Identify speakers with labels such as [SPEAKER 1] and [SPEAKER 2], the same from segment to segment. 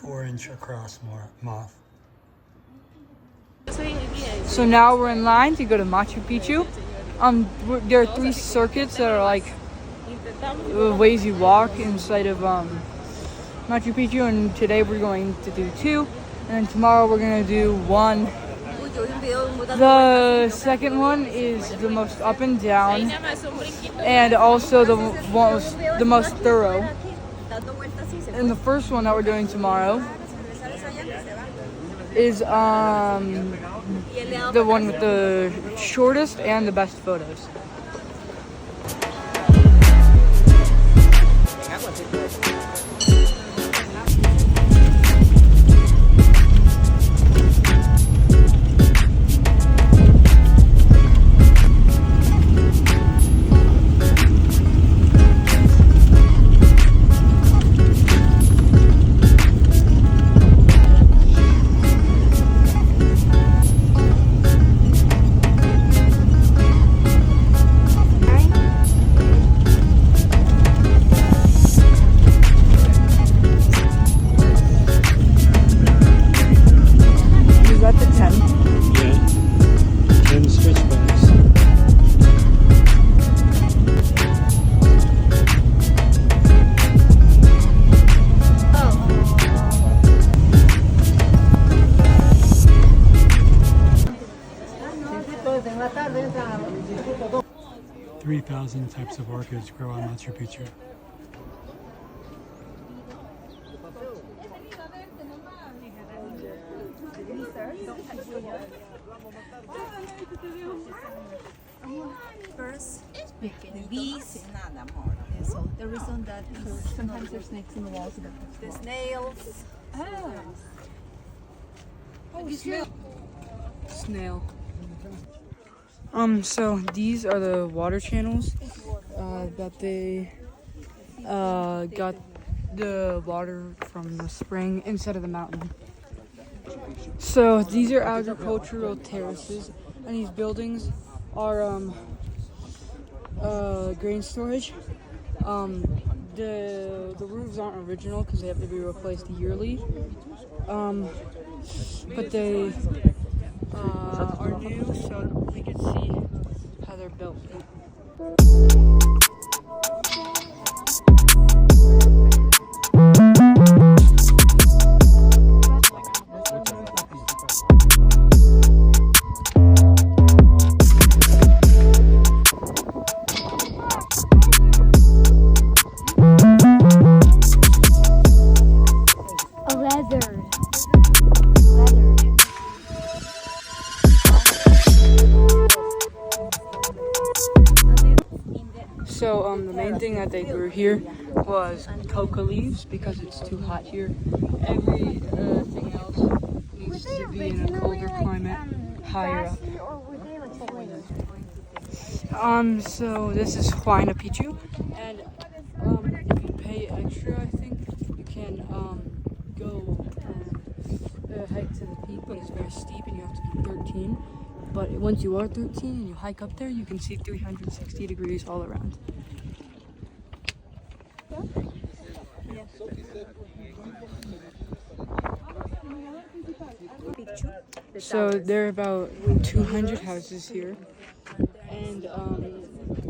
[SPEAKER 1] 4-inch across moth.
[SPEAKER 2] So now we're in line to go to Machupicchu. There are 3 circuits that are like ways you walk inside of Machupicchu, and today we're going to do 2, and then tomorrow we're going to do 1. The second one is the most up and down, and also the most thorough. And the first one that we're doing tomorrow is the one with the shortest and the best photos.
[SPEAKER 1] — 3,000 types of orchids grow on Machu Picchu.
[SPEAKER 3] First, the bees. So the reason that sometimes there's snakes in the walls. The snails.
[SPEAKER 2] Snail. So these are the water channels that they got the water from the spring instead of the mountain. So these are agricultural terraces, and these buildings are grain storage. The roofs aren't original because they have to be replaced yearly, but they are new, so we can see how they're built. So the main thing that they grew here was coca leaves because it's too hot here. Everything else needs to be in a colder climate, higher up. So this is Machupicchu, and if you pay extra, I think you can go hike to the peak, but it's very steep and you have to be 13. But once you are 13 and you hike up there, you can see 360 degrees all around. So there are about 200 houses here, and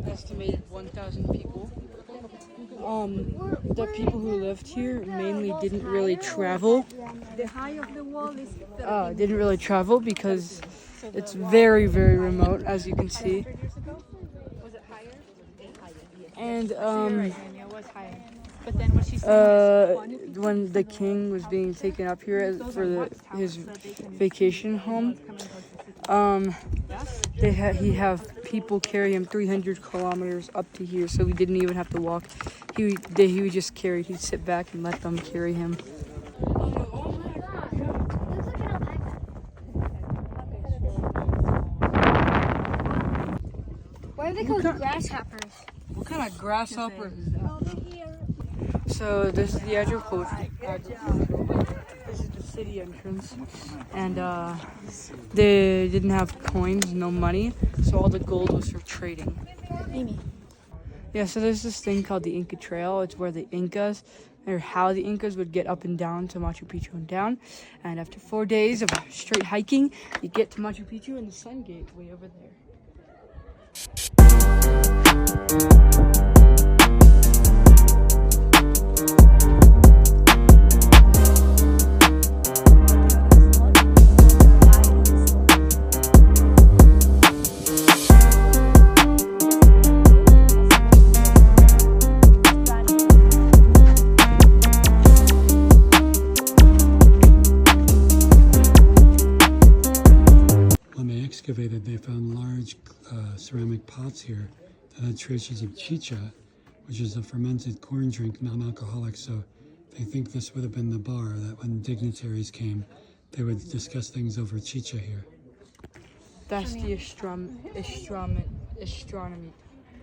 [SPEAKER 2] estimated 1,000 people. The people who lived here mainly didn't really travel.
[SPEAKER 3] The height of the wall is
[SPEAKER 2] didn't really travel because it's very, very remote, as you can see. And
[SPEAKER 3] but then what she said
[SPEAKER 2] when the king was being taken up here for his vacation home, he have people carry him 300 kilometers up to here, so we didn't even have to walk. He would just carry. He'd sit back and let them carry him.
[SPEAKER 4] Why are they called grasshoppers?
[SPEAKER 2] What kind of grasshopper is that? So this is the agricultural. This is the city entrance, and they didn't have coins, no money, so all the gold was for trading.
[SPEAKER 4] Amy.
[SPEAKER 2] Yeah, so there's this thing called the Inca Trail. It's where the Incas or how the Incas would get up and down to Machu Picchu and down. And after 4 days of straight hiking, you get to Machu Picchu and the Sun Gate way over there.
[SPEAKER 1] Excavated, they found large ceramic pots here that had traces of chicha, which is a fermented corn drink, non-alcoholic. So they think this would have been the bar that when dignitaries came, they would discuss things over chicha here.
[SPEAKER 2] That's the astronomy.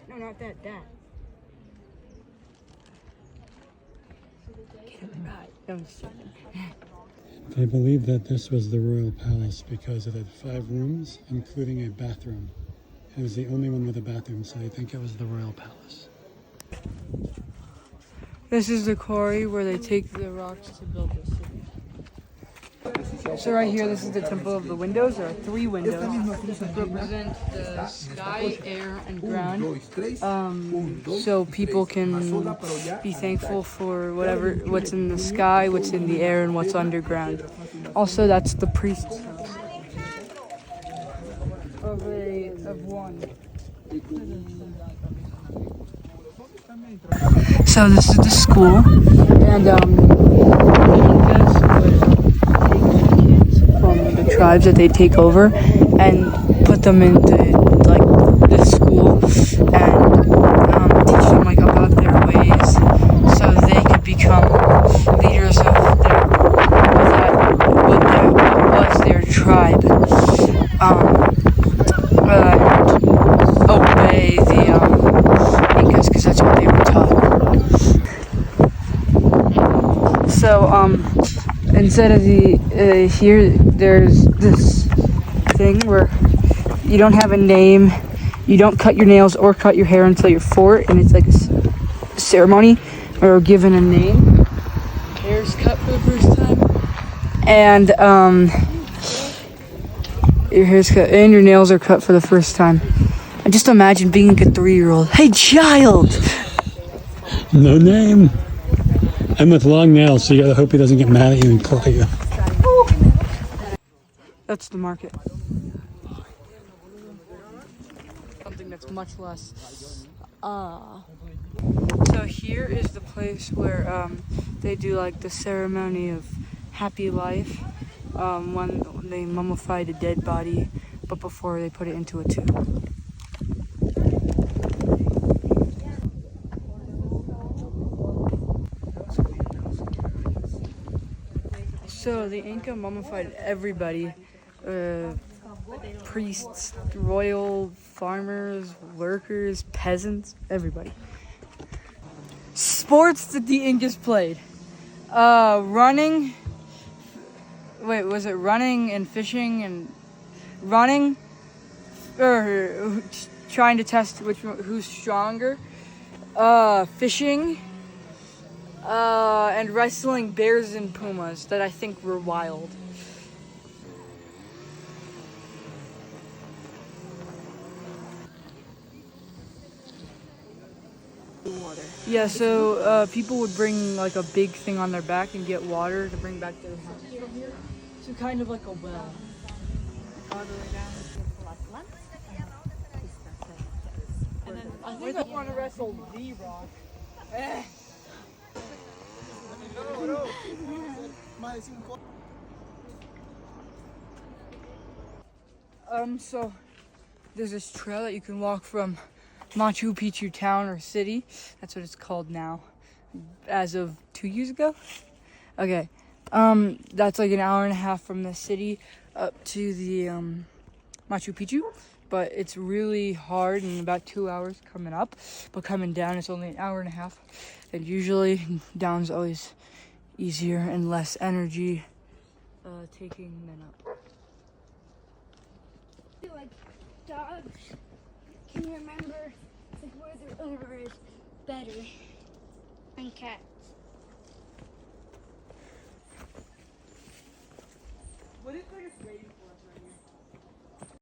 [SPEAKER 2] No, not that. Get it right. That was something.
[SPEAKER 1] They believe that this was the royal palace because it had 5 rooms, including a bathroom. It was the only one with a bathroom, so they think it was the royal palace.
[SPEAKER 2] This is the quarry where they take the rocks to build the city. So right here, this is the Temple of the Windows. There are 3 windows that represent the sky, air, and ground. So people can be thankful for what's in the sky, what's in the air, and what's underground. Also, that's the priest's house of one. So this is the school, and from the tribes that they take over and put them into like this school and teach them like about their ways so they could become leaders of what was their tribe and obey the Incas because that's what they were taught. So instead of the here, there's this thing where you don't have a name, you don't cut your nails or cut your hair until you're 4, and it's like a ceremony where you're given a name. Hair's cut for the first time, and your hair's cut and your nails are cut for the first time. And just imagine being like a 3-year-old. Hey, child!
[SPEAKER 1] No name. I'm with long nails, so you gotta hope he doesn't get mad at you and claw you.
[SPEAKER 2] That's the market. Something that's much less. So here is the place where they do like the ceremony of happy life when they mummify the dead body, but before they put it into a tomb. So the Inca mummified everybody, priests, royal, farmers, workers, peasants, everybody. Sports that the Incas played. Running. Wait, was it running and fishing and running? Or trying to test who's stronger. Fishing. And wrestling bears and pumas that I think were wild. Water. Yeah, so people would bring like a big thing on their back and get water to bring back to their house from here. So kind of like a well. All the way down. And then I think I want to wrestle the Rock. So there's this trail that you can walk from Machu Picchu town or city. That's what it's called now, as of 2 years ago. Okay, that's like an hour and a half from the city up to the Machu Picchu, but it's really hard and about 2 hours coming up, but coming down it's only an hour and a half, and usually down's always easier and less energy taking than up.
[SPEAKER 4] Like dogs can remember like where their owner is better than cats.
[SPEAKER 2] What if they're just waiting for